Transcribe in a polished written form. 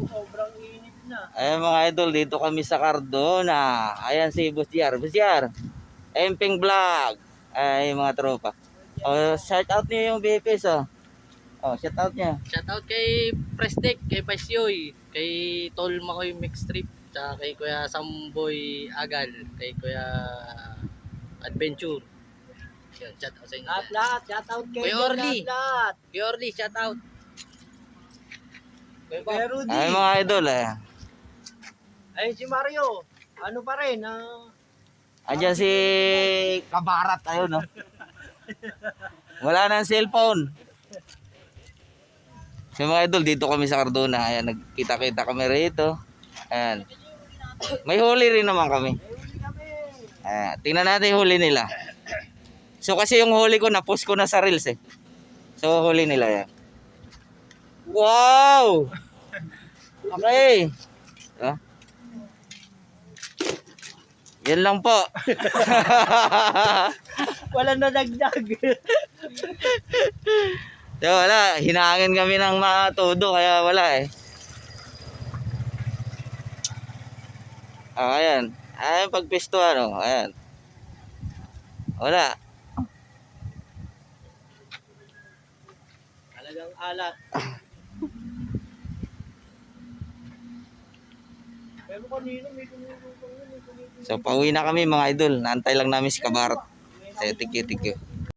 sobrang init na. Ayan mga idol, dito kami sa Cardona. Ayan si Busyar. Busyar, Emping Vlog. Ay mga tropa. Oh, shout out niyo yung BPS oh. Oh, shout out niya. Shoutout kay Prestek, kay Pasyoy, kay Tol Makoy Mix Trip, tsaka kay Kuya Samboy Agal, kay Kuya Adventure. Yan, shoutout sa inyo. Lahat, shoutout kayo Kuya dyan, Orly. lahat. Kuya Orly, shoutout. Kuya Bob. Kuya Rudy. Ay mga idol eh. Ayun si Mario. Ano pa rin, Andiyan si Kabarat, ayun no. Wala nang cellphone. So mga idol, dito kami sa Cardona. Ayan, nagkita-kita kami rito. Ayan. May huli rin naman kami. Ayan, tingnan natin yung huli nila. So kasi yung huli ko, na-post ko na sa Reels eh. So huli nila yan. Wow! Okay. Diba? Yan lang po. wala na dagdag. So wala, hinangin kami ng matudo kaya wala eh. Ah, ayan. Ayan pagpisto ano, ayan. Wala. Talagang alat. Pero kanina may tumulong. So pauwi na kami mga idol. Naantay lang namin si Kabarat. So thank you, thank you.